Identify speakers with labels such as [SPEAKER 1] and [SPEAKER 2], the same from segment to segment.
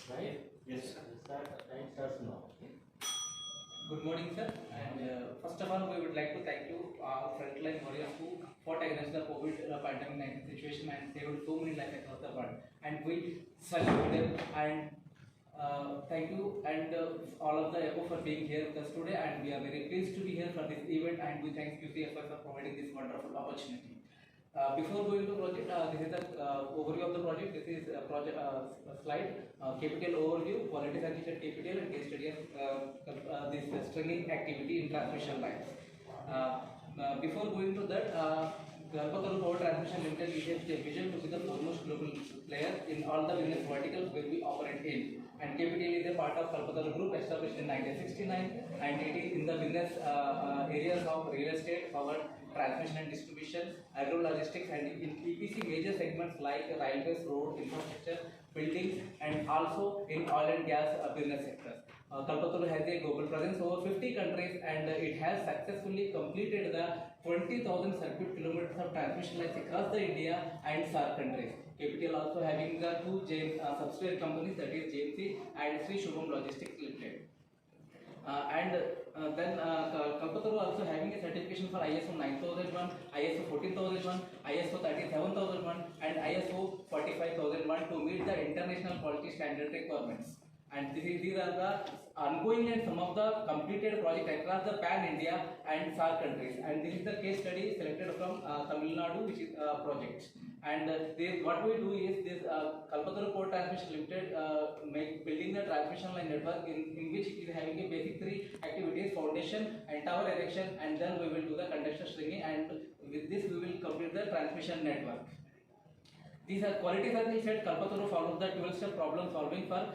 [SPEAKER 1] Right?
[SPEAKER 2] Yes.
[SPEAKER 1] Time starts now.
[SPEAKER 3] Good morning, sir. And first of all, we would like to thank you, our frontline warriors who fought against the COVID pandemic situation and saved so many lives across the world. And we salute them and thank you and all of the above for being here with us today. And we are very pleased to be here for this event. And we thank QCFI for providing this wonderful opportunity. Before going to project, this is the overview of the project. This is a project slide, KPTL overview, quality certificate KPTL, and case study of this stringing activity in transmission lines. Before going to that, Kalpataru Power Transmission Limited is a vision to be the foremost global player in all the business verticals where we operate in. And KPTL is a part of Kalpataru Group established in 1969, and it is in the business areas of real estate, power, transmission and distribution, agro-logistics, and in EPC major segments like railways, road, infrastructure, buildings, and also in oil and gas business sectors. Kalpataru has a global presence over 50 countries, and it has successfully completed the 20,000 circuit kilometers of transmission lines across the India and SAARC countries. KPTL also having the two subsidiary companies, that is JMC and Sri Shubham Logistics Limited. Then Kalpataru also having a certification for ISO 9001, ISO 14001, ISO 37001, and ISO 45001 to meet the international quality standard requirements. And these are the ongoing and some of the completed projects across the pan-India and SAARC countries. And this is the case study selected from Tamil Nadu, which is project. And what we do is this Kalpataru Power Transmission Limited building the transmission line network in which it is having a basic three activities: foundation and tower erection, and then we will do the conductor stringing, and with this we will complete the transmission network. These are quality circle set. Kalpataru follows the 12-step problem solving for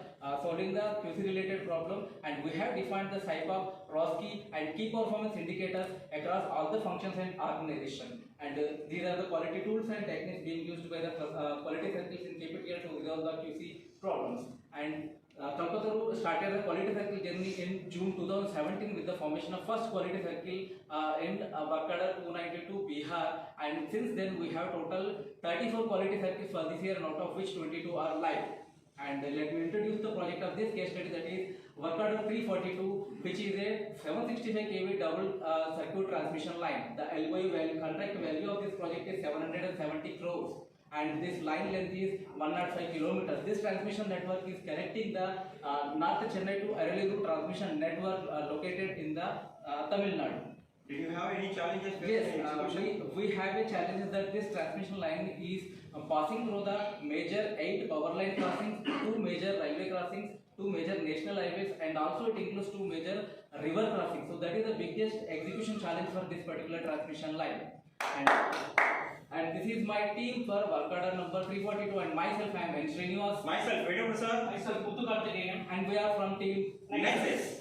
[SPEAKER 3] solving the QC related problem, and we have defined the SIPOP, ROSCE, and key performance indicators across all the functions and organization. And these are the quality tools and techniques being used by the quality circles in KPTL to resolve the QC problems. And Kalpataru started the quality circle journey in June 2017 with the formation of first quality circle in Bakadar 292 Bihar, and since then we have total 34 quality circles for this year, and out of which 22 are live. And let me introduce the project of this case study, that is Work 342, which is a 765 kV double circuit transmission line. The LOI value, contract value of this project is 770 crores. And this line length is 105 kilometers. This transmission network is connecting the North Chennai to Araliru transmission network located in the Tamil Nadu.
[SPEAKER 2] Did you have any challenges?
[SPEAKER 3] Yes, we have a challenge that this transmission line is passing through the major 8 power line crossings, 2 major railway crossings, 2 major national highways, and also it includes 2 major river crossings. So that is the biggest execution challenge for this particular transmission line. And this is my team for work order number 342, and myself I am N. Srinivas.
[SPEAKER 2] Myself, Vedu Prasad.
[SPEAKER 3] Myself, Muthu Karthikeyan, and we are from team
[SPEAKER 2] Nexus.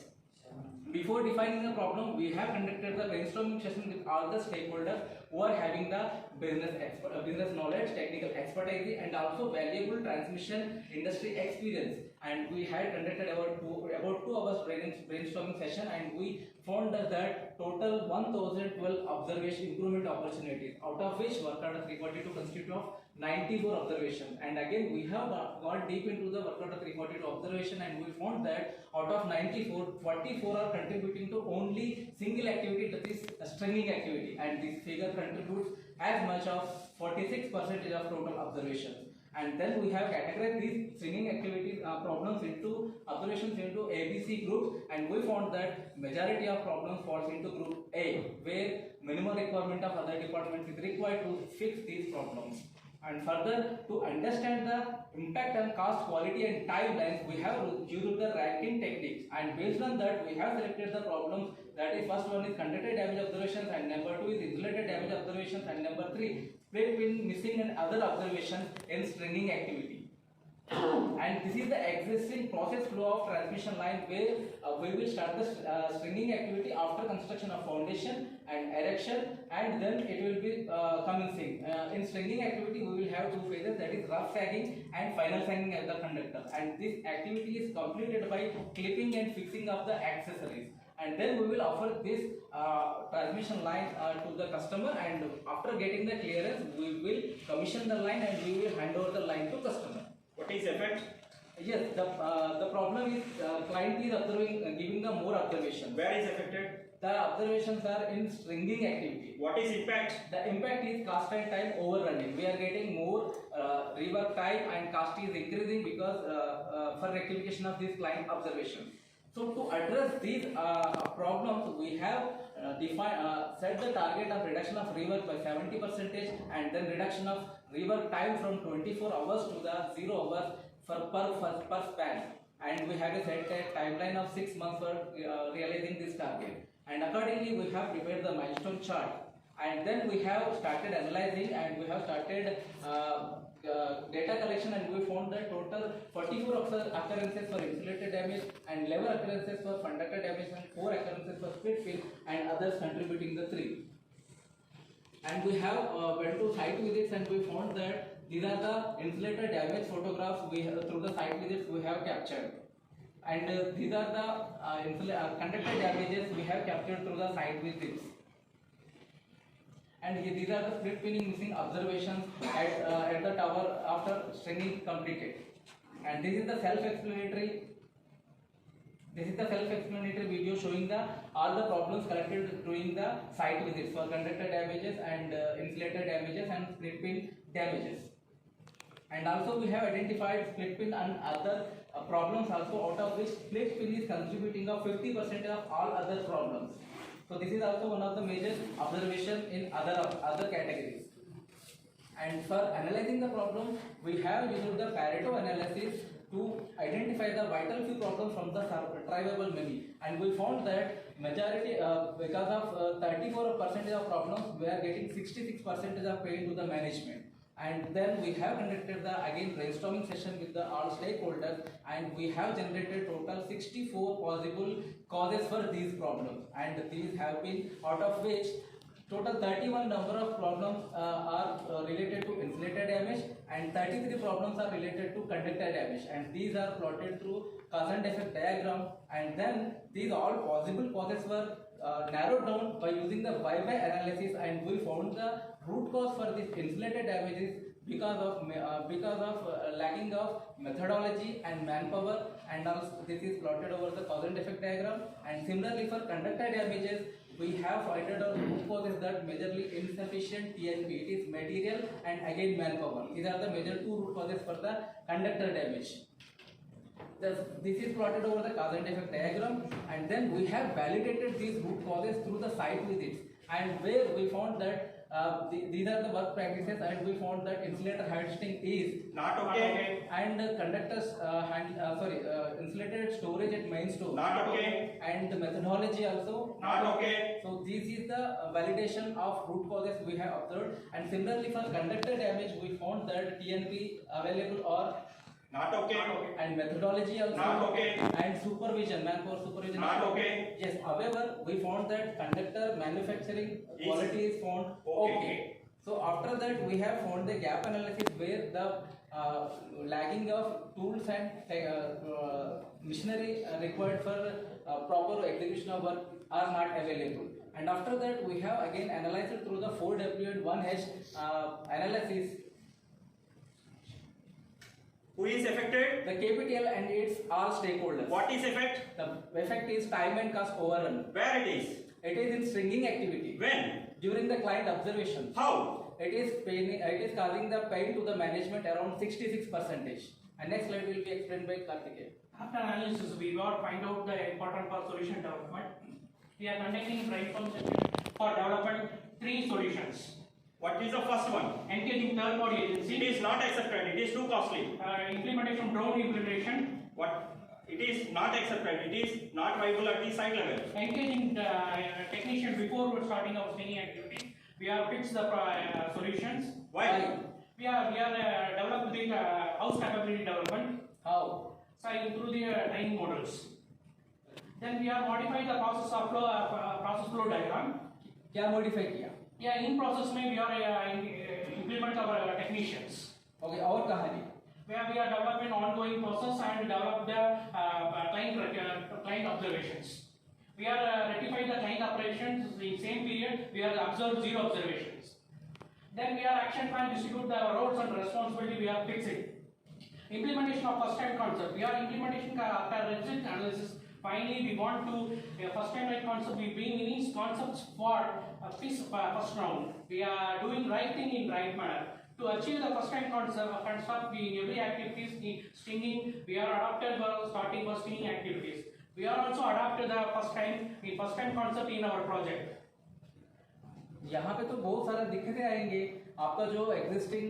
[SPEAKER 3] Before defining the problem, we have conducted the brainstorming session with all the stakeholders who are having the business knowledge, technical expertise, and also valuable transmission industry experience. And we had conducted about 2 hours brainstorming session, and we found that total 1012 observation improvement opportunities, out of which work order 342 constitute of 94 observations. And again, we have gone deep into the work order 342 observation, and we found that out of 94, 44 are contributing to only single activity, that is a stringing activity, and this figure contributes as much of 46% of total observations. And then we have categorized these stringing activities problems into observations into ABC groups, and we found that majority of problems falls into group A, where minimum requirement of other departments is required to fix these problems. And further, to understand the impact on cost, quality, and timelines, we have used the ranking techniques, and based on that we have selected the problems. That is, first one is conductor damage observations, and number 2 is insulated damage observations, and number 3 split pin missing and other observations in stringing activity. And this is the existing process flow of transmission line, where we will start the stringing activity after construction of foundation and erection, and then it will be commencing. In stringing activity, we will have 2 phases, that is rough sagging and final sagging of the conductor. And this activity is completed by clipping and fixing of the accessories. And then we will offer this transmission line to the customer, and after getting the clearance, we will commission the line and we will hand over the line to customer.
[SPEAKER 2] What is effect?
[SPEAKER 3] Yes, the problem is client is observing, giving the more observations.
[SPEAKER 2] Where is affected?
[SPEAKER 3] The observations are in stringing activity.
[SPEAKER 2] What is impact?
[SPEAKER 3] The impact is cast time overrunning. We are getting more rework time and cost is increasing because for rectification of these client observations. So to address these problems, we have set the target of reduction of rework by 70% and then reduction of rework time from 24 hours to the 0 hours per span. And we have a set a timeline of 6 months for realizing this target. And accordingly, we have prepared the milestone chart. And then we have started analyzing and we have started data collection, and we found that total 44 occurrences for insulated damage and 11 occurrences for conductor damage and 4 occurrences for split fill and others contributing the 3. And we have went to site visits and we found that these are the insulated damage photographs we have, through the site visits we have captured. And these are the conductor damages we have captured through the site visits. And these are the split pinning missing observations at the tower after stringing completed. And this is the self-explanatory. This is the self-explanatory video showing all the problems collected during the site visits for conductor damages and insulator damages and split pin damages. And also we have identified split pin and other problems also, out of which split pin is contributing of 50% of all other problems. So this is also one of the major observation in other categories. And for analyzing the problem, we have used the Pareto analysis to identify the vital few problems from the survivable many. And we found that majority, because of 34% of problems, we are getting 66% of pay to the management. And then we have conducted the again brainstorming session with the all stakeholders, and we have generated total 64 possible causes for these problems. And these have been, out of which total 31 number of problems are related to insulator damage and 33 problems are related to conductor damage. And these are plotted through cause and effect diagram. And then these all possible causes were narrowed down by using the by analysis, and we found the root cause for this insulated damages because of lacking of methodology and manpower, and also this is plotted over the cause and effect diagram. And similarly for conductor damages, we have found out root causes that majorly insufficient TNP. It is material and again manpower. These are the major two root causes for the conductor damage. This is plotted over the cause and effect diagram, and then we have validated these root causes through the site visits, and where we found that these are the work practices, and we found that insulator harvesting is
[SPEAKER 2] Not okay.
[SPEAKER 3] And conductors insulated storage at main store
[SPEAKER 2] Not okay.
[SPEAKER 3] and the methodology also
[SPEAKER 2] Not okay.
[SPEAKER 3] So this is the validation of root causes we have observed. And similarly for conductor damage, we found that TNP available or
[SPEAKER 2] Not okay.
[SPEAKER 3] and methodology also
[SPEAKER 2] Not okay.
[SPEAKER 3] and supervision, manpower supervision
[SPEAKER 2] Not okay.
[SPEAKER 3] Yes, however we found that conductor manufacturing quality is found
[SPEAKER 2] Okay.
[SPEAKER 3] So after that we have found the gap analysis where the lagging of tools and machinery required for proper execution of work are not available. And after that we have again analyzed through the 4W and 1H analysis.
[SPEAKER 2] Who is affected?
[SPEAKER 3] The KPTL and its all stakeholders.
[SPEAKER 2] What is effect?
[SPEAKER 3] The effect is time and cost overrun.
[SPEAKER 2] Where it is?
[SPEAKER 3] It is in stringing activity.
[SPEAKER 2] When?
[SPEAKER 3] During the client observation.
[SPEAKER 2] How?
[SPEAKER 3] It is causing the pain to the management around 66%. And next slide will be explained by Karthikeya.
[SPEAKER 4] After analysis, we got find out the important for solution development. We are conducting brainstorm session for development 3 solutions.
[SPEAKER 2] What is the first one?
[SPEAKER 4] Engaging third party agency.
[SPEAKER 2] It is not accepted. It is too costly.
[SPEAKER 4] Implementation, drone implementation.
[SPEAKER 2] What? It is not accepted. It is not viable at the site level.
[SPEAKER 4] Engaging technician before starting our stringing activity. We have fixed the solutions.
[SPEAKER 2] Why?
[SPEAKER 4] We are developing the house capability development.
[SPEAKER 3] How?
[SPEAKER 4] So through the training models. Then we have modified the process flow diagram.
[SPEAKER 3] क्या modify किया?
[SPEAKER 4] Yeah, in process में we are implement our technicians.
[SPEAKER 3] Okay, और कहानी?
[SPEAKER 4] Where we are developing ongoing process and develop the client observations. We are rectifying the client operations in the same period. We are observed 0 observations. Then we are action plan distribute the roles and responsibility. We are fixing. Implementation of first time concept. We are implementation after result analysis. Finally, we want to first time right concept. We bring in concepts for first round. We are doing right thing in right manner. To achieve the first time concept, we in every activities in stinging, we are adapted for starting for stinging activities. We are also adapted the first time concept in our project.
[SPEAKER 3] यहाँ पे तो बहुत सारा दिक्कतें आएंगे. आपका जो existing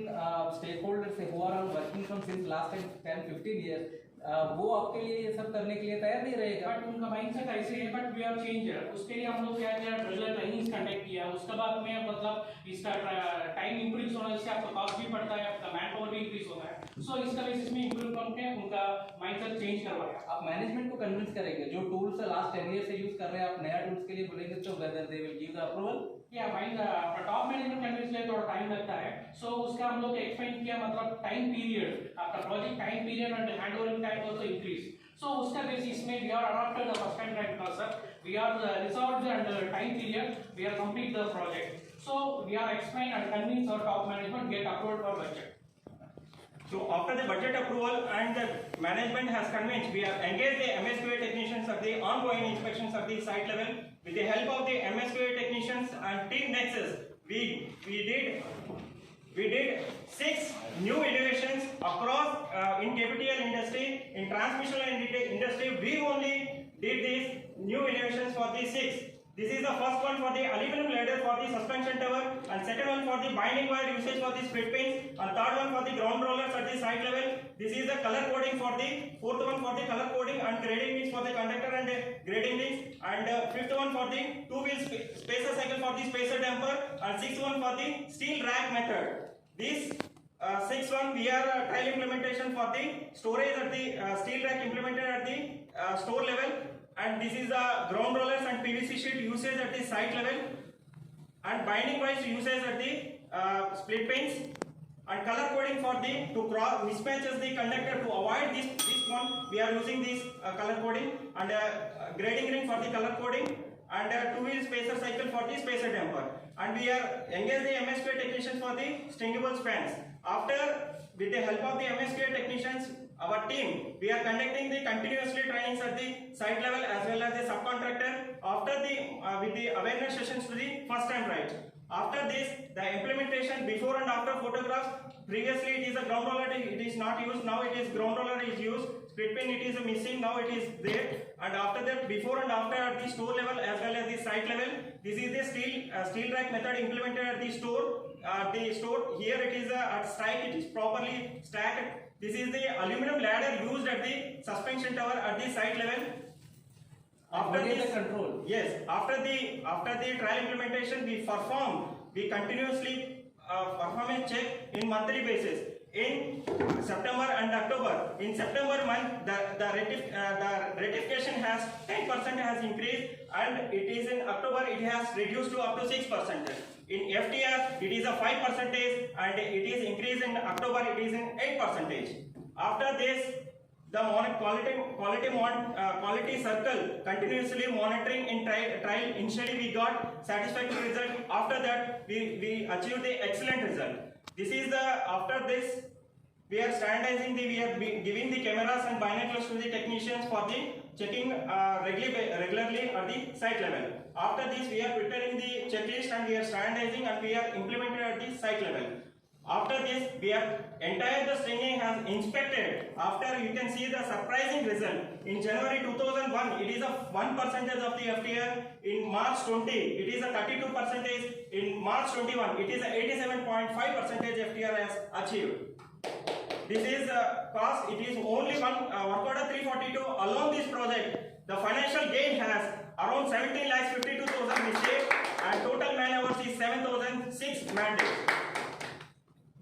[SPEAKER 3] stakeholders है who are working from since last 10-15 years, वो आपके लिए ये सब करने के लिए तैयार नहीं रहेगा.
[SPEAKER 4] बट उनका माइंडसेट ऐसे है. But we are change. उसके लिए हम लोग क्या किया, रेगुलर ट्रेनिंग्स कंडक्ट किया. उसके बाद में मतलब इसका टाइम इंक्रीज होने से आपका कॉस्ट भी बढ़ता है, आपका मैन पावर भी इंक्रीज होता है. सो इसका बेसिस में इंप्रूव करके उनका माइंडसेट चेंज करवाया.
[SPEAKER 3] आप मैनेजमेंट को कन्विंस करेंगे. जो टूल्स लास्ट 10 years से यूज कर रहे हैं, आप नया टूल्स के लिए बोलेंगे तो whether they will give the approval.
[SPEAKER 4] या टॉप मैनेजमेंट कन्विंस लिए थोड़ा टाइम लगता है. सो उसका हम लोग एक्सप्लेन किया, मतलब टाइम पीरियड, आपका project time period and handovering time also increase. So उसका बेसिस में we are adopted the first time right concept. We are resolved and time period. We are complete the project. So we are explain and convince our top management get approved for budget.
[SPEAKER 2] So after the budget approval and the management has convinced, we have engaged the MSQA technicians of the ongoing inspections of the site level. With the help of the MSQA technicians and Team Nexus, we did 6 new elevations across in KPTL industry. In transmission industry, we only did these new elevations for the 6. This is the first one for the aluminum ladder for the suspension tower, and second one for the binding wire usage for the split pins, and third one for the ground rollers at the site level. This is the color coding for the fourth one for the color coding and grading links for the conductor and grading links, and fifth one for the two-wheel spacer cycle for the spacer damper, and sixth one for the steel rack method. This sixth one we are trial implementation for the storage at the steel rack implemented at the store level. And this is the ground rollers and PVC sheet usage at the site level, and binding wires usage at the split pins, and color coding for the to cross mismatches the conductor. To avoid this one, we are using this color coding, and grading ring for the color coding, and two-wheel spacer cycle for the spacer damper. And we are engaged the MSQA technicians for the stringable spans. After, with the help of the MSQA technicians, our team, we are conducting the continuously trainings at the site level as well as the subcontractor. After the with the awareness sessions to the first time right. After this, the implementation before and after photographs. Previously, it is a ground roller, it is not used. Now it is ground roller is used. Split pin it is missing. Now it is there. And after that, before and after at the store level as well as the site level. This is the steel rack method implemented at the store. Here it is at strike. It is properly stacked. This is the aluminum ladder used at the suspension tower at the site level. After this,
[SPEAKER 3] the control.
[SPEAKER 2] Yes, after the trial implementation, we continuously perform a check in monthly basis. In September and October, in September month, the rectification has 10% has increased, and it is in October it has reduced to up to 6%. In FTR, it is a 5%, and it is increased in October. It is in 8%. After this, the quality circle continuously monitoring in trial. Initially, we got satisfactory result. After that, we achieved the excellent result. This is the after this. We are standardizing we are giving the cameras and binoculars to the technicians for the checking regularly at the site level. After this, we are preparing the checklist and we are standardizing and we are implemented at the site level. After this, we have entire the stringing has inspected. After you can see the surprising result. In January 2001, it is a 1% of the FTR. In March 20, it is a 32%. In March 21, it is a 87.5% FTR has achieved. This is cost. It is only one work order 342 along this project. The financial gain has around 17,52,000 mistake, and total man hours is 7,006 man days.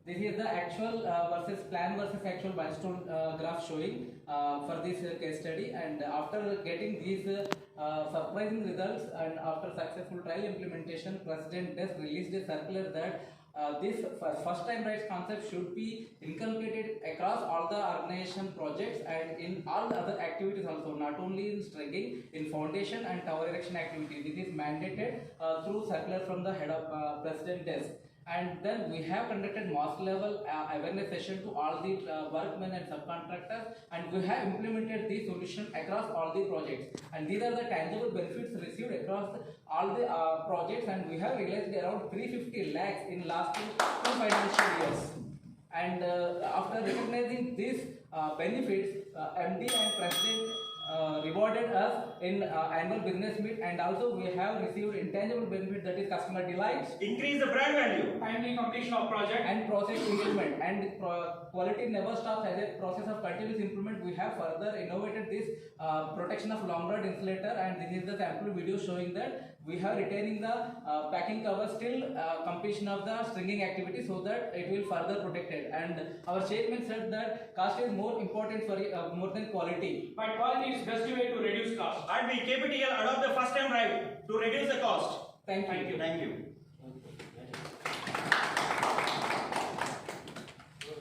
[SPEAKER 3] This is the actual versus plan versus actual milestone graph showing for this case study. And after getting these surprising results and after successful trial implementation, President Des released a circular that this first time rights concept should be inculcated across all the organization projects and in all the other activities also, not only in stringing, in foundation and tower erection activities. It is mandated through circular from the head of President Des. And then we have conducted mass level awareness session to all the workmen and subcontractors, and we have implemented the solution across all the projects. And these are the tangible benefits received across all the projects, and we have realized around 350 lakhs in last two financial years. And after recognizing these benefits, MD and President rewarded us in annual business meet, and also we have received intangible benefit, that is customer delight
[SPEAKER 2] Increase the brand value.
[SPEAKER 4] Timely completion of project.
[SPEAKER 3] and process improvement. And quality never stops. As a process of continuous improvement, we have further innovated this protection of long rod insulator, and this is the sample video showing that we have retaining the packing cover till completion of the stringing activity, so that it will further protected. And our chairman said that cost is more important for more than quality.
[SPEAKER 4] But quality is best way to reduce cost.
[SPEAKER 2] And we KPTL adopt the first time right to reduce the cost.
[SPEAKER 3] Thank you.
[SPEAKER 2] Thank you.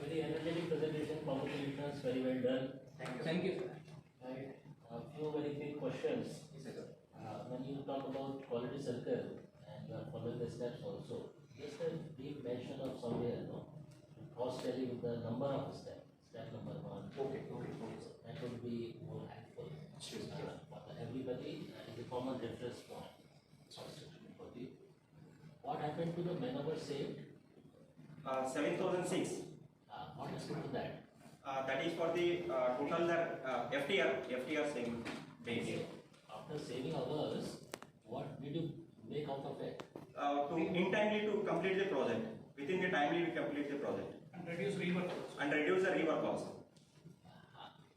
[SPEAKER 1] Very energetic presentation, congratulations, very well done.
[SPEAKER 3] Thank you, sir.
[SPEAKER 1] Right. A few very quick questions. When you talk about quality circle and you are following the steps also, just a brief mention of somewhere, no? Cross telling the number of steps, step number 1.
[SPEAKER 2] Okay.
[SPEAKER 1] That would be more helpful. For everybody, is a common reference point. What happened to the maneuver saved?
[SPEAKER 2] 7,006.
[SPEAKER 1] What happened to that?
[SPEAKER 2] That is for the total FTR saving base.
[SPEAKER 1] After saving hours, what did you make out of it?
[SPEAKER 2] In timely to complete the project. Within the timely we complete the project
[SPEAKER 4] And reduce rework cost.
[SPEAKER 2] and reduce the rework cost.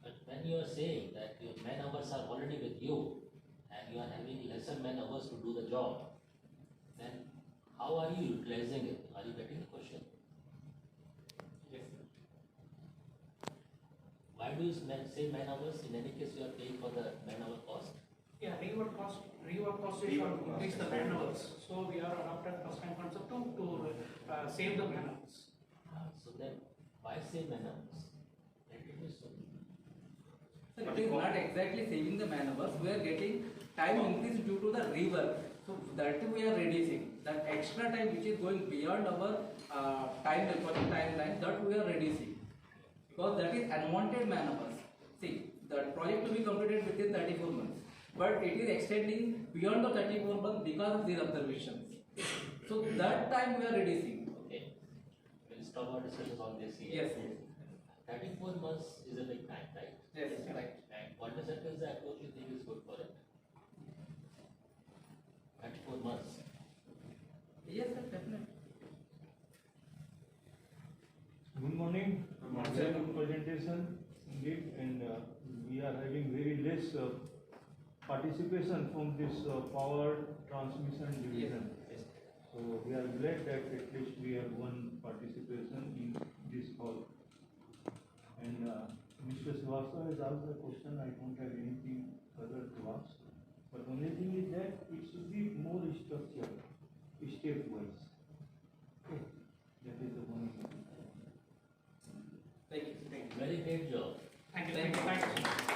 [SPEAKER 1] But when you are saying that your man hours are already with you and you are having lesser man hours to do the job, then how are you utilizing it? Are you getting the question?
[SPEAKER 2] Yes.
[SPEAKER 1] Why do you say man hours? In any case, you are paying for the man hour cost.
[SPEAKER 4] Yeah, rework cost is
[SPEAKER 2] Rework
[SPEAKER 4] to increase the
[SPEAKER 2] cost.
[SPEAKER 4] man hours. So we are adopted first time concept to save the man hours.
[SPEAKER 1] So then, why say man hours? Let it be so.
[SPEAKER 3] Sir, it is not exactly saving the man hours. We are getting time increase due to the rework. So that we are reducing. That extra time which is going beyond our timeline, that we are reducing. Because that is unwanted man hours. See, the project to be completed within 34 months. But it is extending beyond the 34 months because of these observations. So that time we are reducing.
[SPEAKER 1] Okay. We'll stop our discussions on this here.
[SPEAKER 3] Yes.
[SPEAKER 1] 34 months is a big time, right?
[SPEAKER 3] Yes, right.
[SPEAKER 1] And what is the approach you think is good for it? 34 months.
[SPEAKER 3] Yes, sir, definitely.
[SPEAKER 5] Good morning. Good presentation indeed, and we are having very less participation from this power transmission division. So we are glad that at least we have one participation in this hall. And Mr. Srivastava has asked a question. I don't have anything further to ask. But only thing is that it should be more structured, step-wise. Okay. That is the one.
[SPEAKER 3] Thank you.
[SPEAKER 1] Very great job.
[SPEAKER 4] Thank you.
[SPEAKER 3] Thank you.
[SPEAKER 4] Thank you.